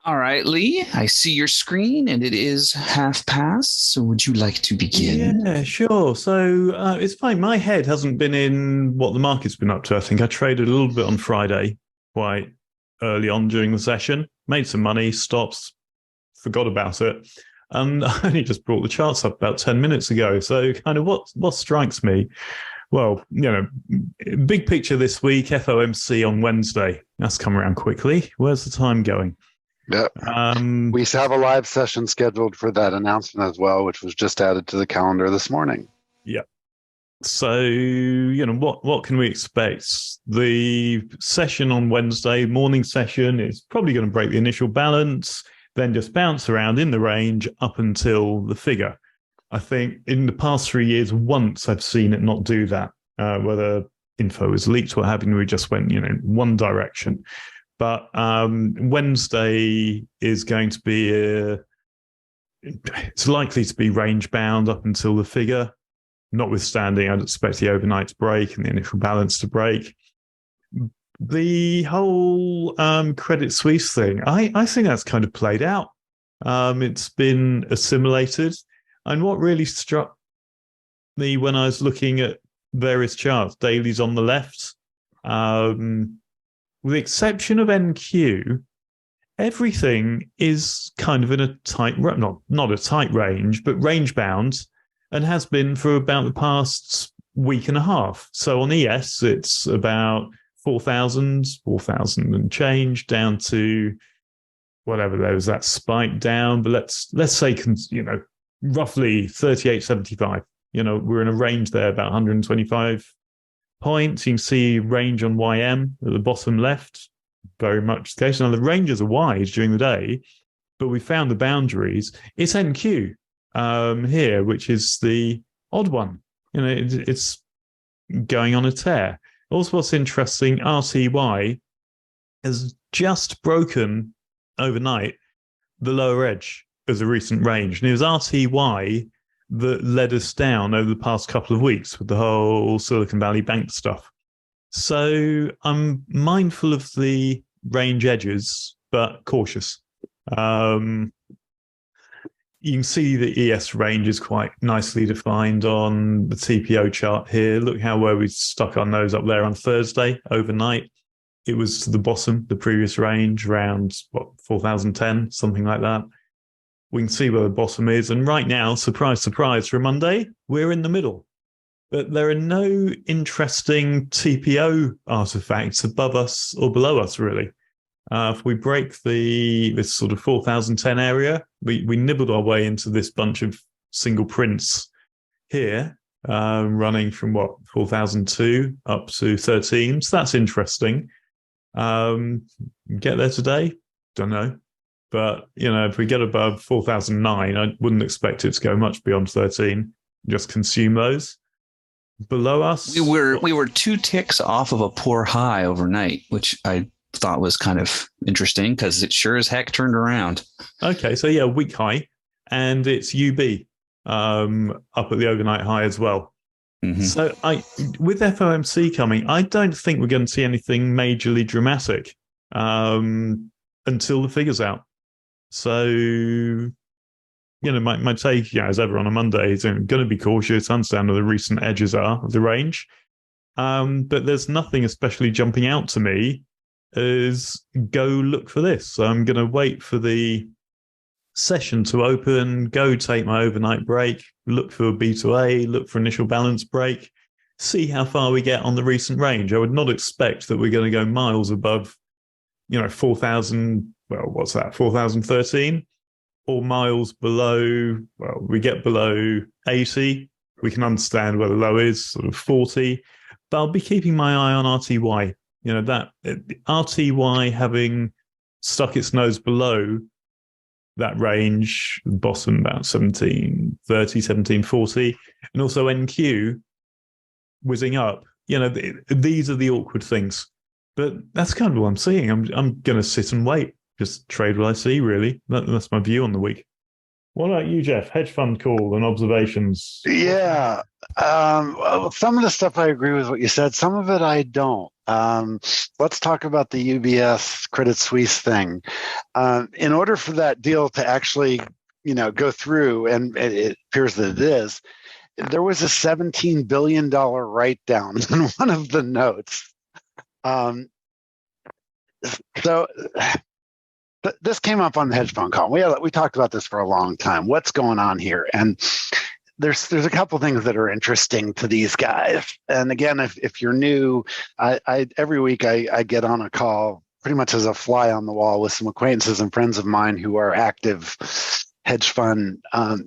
All right, Lee, I see your screen and it is half past. So would you like to begin? Yeah, sure. So it's fine. My head hasn't been in what the market's been up to. I think I traded a little bit on Friday, quite early on during the session, made some money, stopped, forgot about it. And I only just brought the charts up about 10 minutes ago. So kind of what strikes me, well, big picture this week, FOMC on Wednesday. That's come around quickly. Where's the time going? Yep. Um, We have a live session scheduled for that announcement as well, which was just added to the calendar this morning. yeah. So, what can we expect? The session on Wednesday, morning session, is probably going to break the initial balance, then just bounce around in the range up until the figure. I think in the past 3 years, once I've seen it not do that, whether info is leaked or having we just went, one direction. But Wednesday is going to be it's likely to be range bound up until the figure. Notwithstanding, I'd expect the overnight to break and the initial balance to break. The whole Credit Suisse thing, I think that's kind of played out. It's been assimilated. And what really struck me when I was looking at various charts, dailies on the left, with the exception of NQ, everything is kind of in a tight, not a tight range, but range bound, and has been for about the past week and a half. So on ES, it's about 4,000 and change down to whatever there was that spike down. But let's say roughly 38.75. We're in a range there about 125 points. You can see range on YM at the bottom left, very much the case. Now the ranges are wide during the day, but we found the boundaries. It's NQ here, which is the odd one. It's going on a tear. Also, what's interesting, RTY has just broken overnight the lower edge of the recent range. And it was RTY that led us down over the past couple of weeks with the whole Silicon Valley Bank stuff. So I'm mindful of the range edges, but cautious. You can see the ES range is quite nicely defined on the TPO chart here. Look how where we stuck our nose up there on Thursday overnight. It was to the bottom, the previous range, around 4,010, something like that. We can see where the bottom is. And right now, surprise, surprise, for Monday, we're in the middle. But there are no interesting TPO artifacts above us or below us, really. If we break this sort of 4,010 area, we nibbled our way into this bunch of single prints here, running from 4,002 up to 13. So that's interesting. Get there today? Don't know. But, if we get above 4,009, I wouldn't expect it to go much beyond 13. Just consume those. Below us, we were 2 ticks off of a poor high overnight, which I thought was kind of interesting because it sure as heck turned around. Okay, so yeah, weak high, and it's UB up at the overnight high as well. Mm-hmm. So with FOMC coming, I don't think we're going to see anything majorly dramatic until the figure's out. So my take, as ever on a Monday, is I'm going to be cautious, understand where the recent edges are of the range. But there's nothing especially jumping out to me as go look for this. So I'm going to wait for the session to open, go take my overnight break, look for a B to A, look for initial balance break, see how far we get on the recent range. I would not expect that we're going to go miles above, 4,000, what's that, 4,013? Or miles below, we get below 80, we can understand where the low is, sort of 40. But I'll be keeping my eye on RTY. That RTY having stuck its nose below that range, bottom about 1730, 1740, and also NQ whizzing up. These are the awkward things. But that's kind of what I'm seeing. I'm going to sit and wait. Just trade what I see, really. That's my view on the week. What about you, Jeff? Hedge fund call and observations. Yeah. Well, some of the stuff I agree with what you said. Some of it I don't. Let's talk about the UBS Credit Suisse thing. In order for that deal to actually, go through, and it appears that it is, there was a $17 billion write down on one of the notes. So this came up on the hedge fund call. We talked about this for a long time. What's going on here? And there's a couple things that are interesting to these guys. And again, if you're new, I every week I get on a call pretty much as a fly on the wall with some acquaintances and friends of mine who are active hedge fund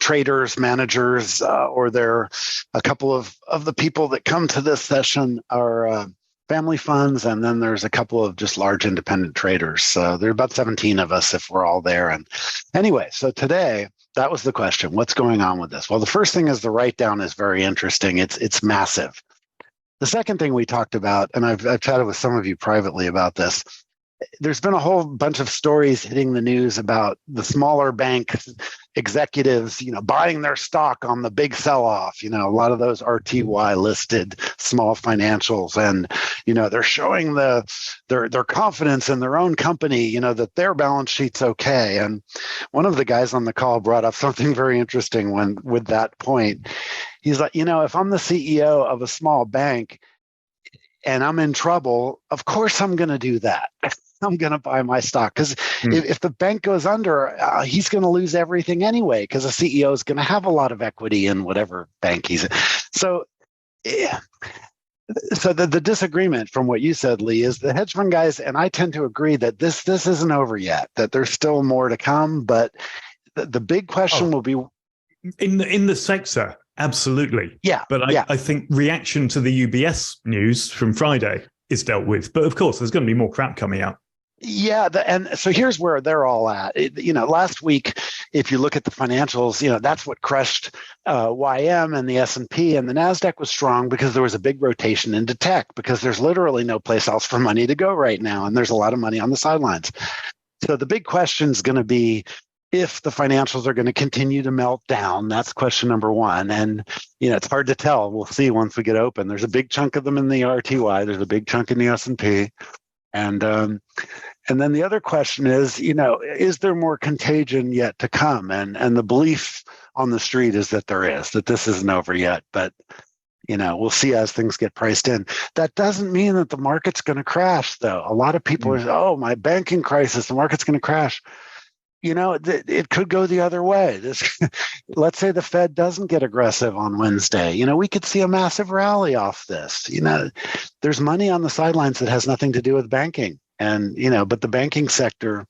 traders, managers, or they're a couple of the people that come to this session are family funds, and then there's a couple of just large independent traders. So there are about 17 of us if we're all there. And anyway, so today, that was the question. What's going on with this? Well, the first thing is the write down is very interesting. It's massive. The second thing we talked about, and I've chatted with some of you privately about this, there's been a whole bunch of stories hitting the news about the smaller bank executives, buying their stock on the big sell-off. A lot of those RTY listed small financials, and they're showing their confidence in their own company, that their balance sheet's okay. And one of the guys on the call brought up something very interesting with that point. He's like, if I'm the CEO of a small bank and I'm in trouble, of course I'm going to do that. I'm going to buy my stock because if the bank goes under, he's going to lose everything anyway because the CEO is going to have a lot of equity in whatever bank he's in. So, the disagreement from what you said, Lee, is the hedge fund guys, and I tend to agree that this isn't over yet, that there's still more to come. But the big question will be in the sector. Absolutely. Yeah. But I think reaction to the UBS news from Friday is dealt with. But of course, there's going to be more crap coming out. Yeah. And so here's where they're all at. Last week, if you look at the financials, that's what crushed YM and the S&P, and the NASDAQ was strong because there was a big rotation into tech because there's literally no place else for money to go right now. And there's a lot of money on the sidelines. So the big question is going to be, if the financials are going to continue to melt down. That's question number one. And, it's hard to tell. We'll see once we get open. There's a big chunk of them in the RTY. There's a big chunk in the S&P. And then the other question is, is there more contagion yet to come? And the belief on the street is that there is, that this isn't over yet. But, we'll see as things get priced in. That doesn't mean that the market's going to crash, though. A lot of people are, my banking crisis, the market's going to crash. It could go the other way. Let's say the Fed doesn't get aggressive on Wednesday. We could see a massive rally off this. There's money on the sidelines that has nothing to do with banking. And, but the banking sector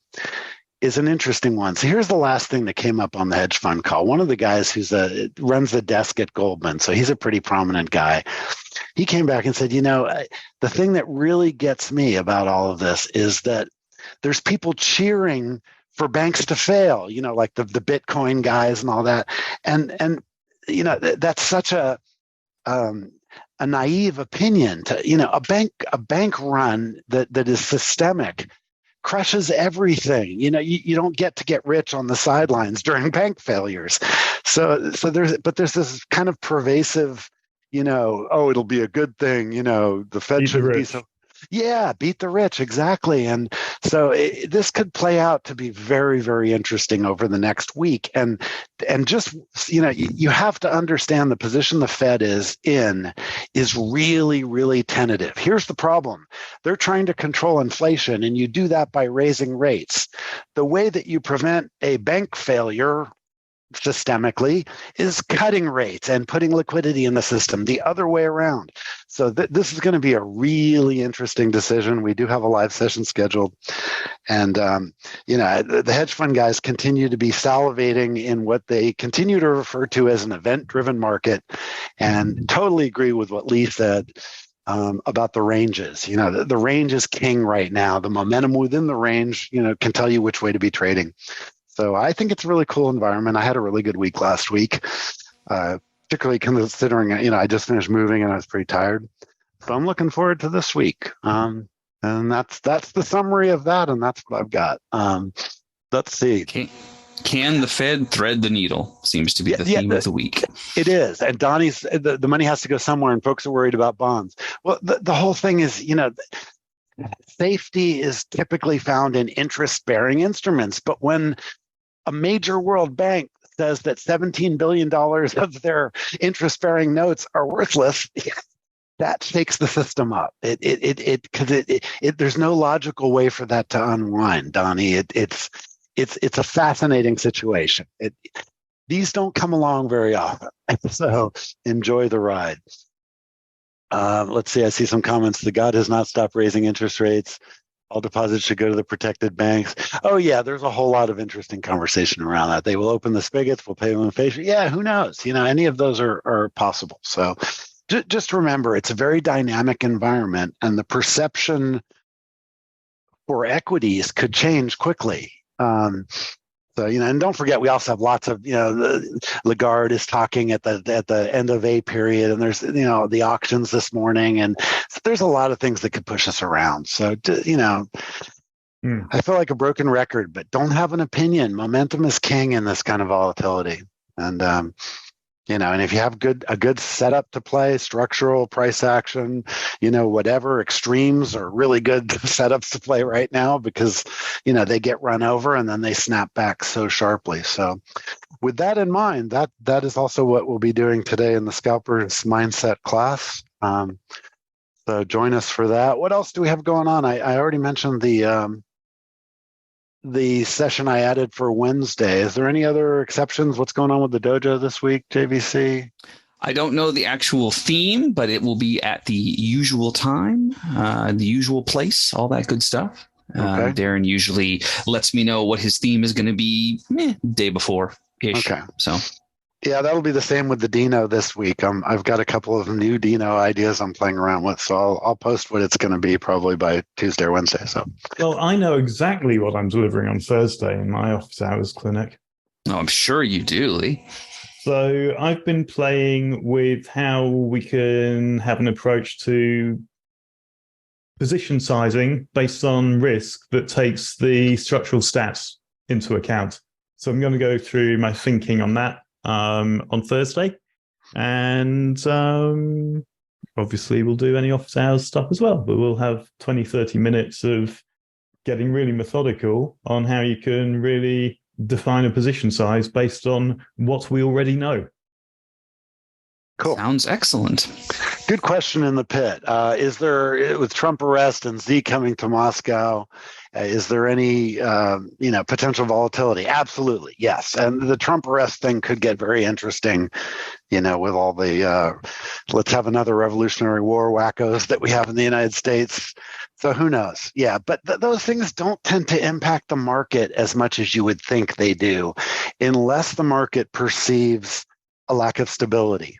is an interesting one. So here's the last thing that came up on the hedge fund call. One of the guys runs the desk at Goldman, so he's a pretty prominent guy. He came back and said, the thing that really gets me about all of this is that there's people cheering for banks to fail, like the Bitcoin guys and all that. And that's such a naive opinion to, a bank run that is systemic crushes everything. You don't get rich on the sidelines during bank failures. So there's this kind of pervasive, it'll be a good thing, the Fed shouldn't be so. Yeah, beat the rich, exactly. And so this could play out to be very, very interesting over the next week. And just, you have to understand the position the Fed is in is really, really tentative. Here's the problem. They're trying to control inflation, and you do that by raising rates. The way that you prevent a bank failure systemically is cutting rates and putting liquidity in the system the other way around. So this is going to be a really interesting decision. We do have a live session scheduled. And, the hedge fund guys continue to be salivating in what they continue to refer to as an event-driven market, and totally agree with what Lee said about the ranges. The range is king right now. The momentum within the range, can tell you which way to be trading. So I think it's a really cool environment. I had a really good week last week, particularly considering, I just finished moving and I was pretty tired. So I'm looking forward to this week. And that's the summary of that. And that's what I've got. Let's see. Can the Fed thread the needle? Seems to be the theme of the week. It is. And Donnie's, the money has to go somewhere, and folks are worried about bonds. Well, the whole thing is, safety is typically found in interest-bearing instruments. But when a major world bank says that $17 billion of their interest-bearing notes are worthless, that shakes the system up. There's no logical way for that to unwind, Donnie. It's a fascinating situation. These don't come along very often, so enjoy the ride. Let's see. I see some comments. The God has not stopped raising interest rates. All deposits should go to the protected banks. Oh, yeah, there's a whole lot of interesting conversation around that. They will open the spigots, we'll pay them inflation. Yeah, who knows? Any of those are possible. So just remember, it's a very dynamic environment, and the perception for equities could change quickly. And don't forget, we also have lots of, Lagarde is talking at the end of a period, and there's, the auctions this morning, and so there's a lot of things that could push us around. So, I feel like a broken record, but don't have an opinion. Momentum is king in this kind of volatility. And, and if you have a good setup to play, structural, price action, whatever, extremes are really good setups to play right now, because, they get run over and then they snap back so sharply. So with that in mind, that is also what we'll be doing today in the Scalpers Mindset class. So join us for that. What else do we have going on? I already mentioned the session I added for Wednesday. Is there any other exceptions? What's going on with the dojo this week, JVC? I don't know the actual theme, but it will be at the usual time, the usual place, all that good stuff. Okay. Darren usually lets me know what his theme is going to be day before-ish. Okay. So. Yeah, that'll be the same with the Dino this week. I've got a couple of new Dino ideas I'm playing around with, so I'll post what it's going to be probably by Tuesday or Wednesday. So, well, I know exactly what I'm delivering on Thursday in my office hours clinic. Oh, I'm sure you do, Lee. So I've been playing with how we can have an approach to position sizing based on risk that takes the structural stats into account. So I'm going to go through my thinking on that on Thursday, and obviously we'll do any office hours stuff as well, but we'll have 20-30 minutes of getting really methodical on how you can really define a position size based on what we already know. Cool. Sounds excellent. Good question in the pit. Is there, with Trump arrest and Z coming to Moscow, is there any potential volatility? Absolutely, yes. And the Trump arrest thing could get very interesting, with all the let's have another Revolutionary War wackos that we have in the United States. So who knows? Yeah, but those things don't tend to impact the market as much as you would think they do, unless the market perceives a lack of stability.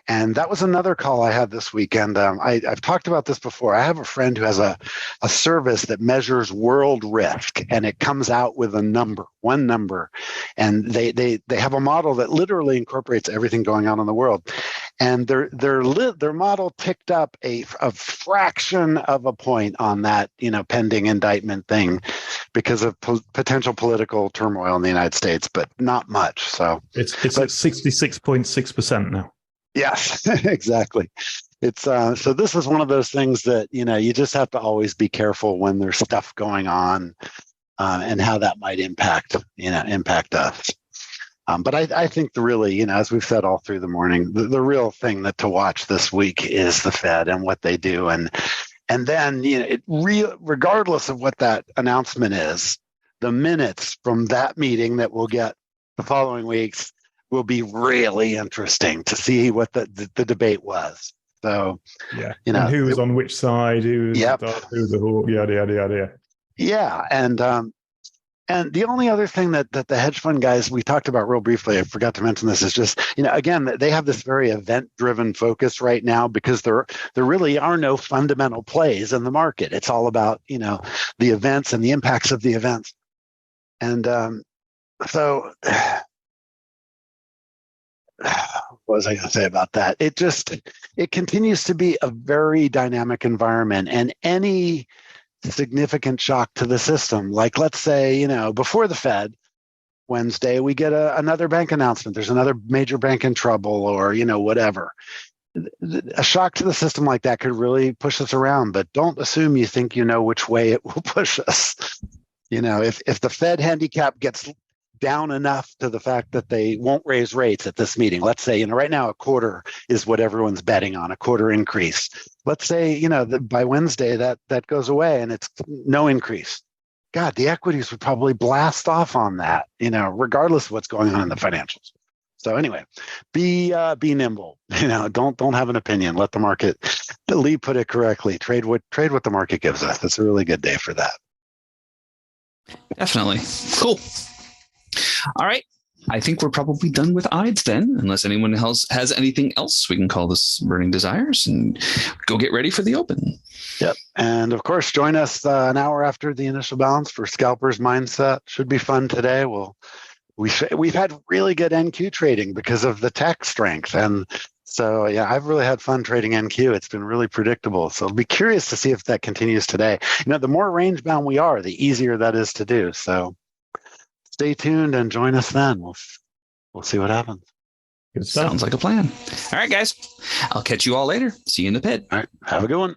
And that was another call I had this weekend. I've talked about this before. I have a friend who has a service that measures world risk, and it comes out with one number. And they have a model that literally incorporates everything going on in the world. And their model ticked up a fraction of a point on that, pending indictment thing because of potential political turmoil in the United States, but not much. So it's at 66.6% now. Yes, exactly. It's so this is one of those things that, you just have to always be careful when there's stuff going on and how that might impact us. But I think as we've said all through the morning, the real thing that to watch this week is the Fed and what they do. And then, regardless of what that announcement is, the minutes from that meeting that we'll get the following weeks will be really interesting to see what the debate was. So, yeah, and who was on which side, who was the hawk, yada, yada, yada. Yeah, and the only other thing that the hedge fund guys, we talked about real briefly, I forgot to mention this, is just, again, they have this very event-driven focus right now because there really are no fundamental plays in the market. It's all about, the events and the impacts of the events. And so what was I going to say about that? It continues to be a very dynamic environment, and any significant shock to the system, like let's say, before the Fed, Wednesday, we get another bank announcement. There's another major bank in trouble, or whatever. A shock to the system like that could really push us around. But don't assume you think you know which way it will push us. If the Fed handicap gets down enough to the fact that they won't raise rates at this meeting, let's say, right now a quarter is what everyone's betting on, a quarter increase. Let's say, by Wednesday that goes away and it's no increase. God, the equities would probably blast off on that, regardless of what's going on in the financials. So anyway, be nimble. Don't have an opinion. Let the market. Lee put it correctly. Trade what the market gives us. It's a really good day for that. Definitely. Cool. All right. I think we're probably done with Ides then, unless anyone else has anything else. We can call this Burning Desires and go get ready for the open. Yep. And of course, join us an hour after the initial balance for Scalper's Mindset. Should be fun today. We've had really good NQ trading because of the tech strength. And so, yeah, I've really had fun trading NQ. It's been really predictable. So I'll be curious to see if that continues today. The more range bound we are, the easier that is to do. So stay tuned and join us then. We'll see what happens. Sounds like a plan. All right, guys. I'll catch you all later. See you in the pit. All right. Have a good one.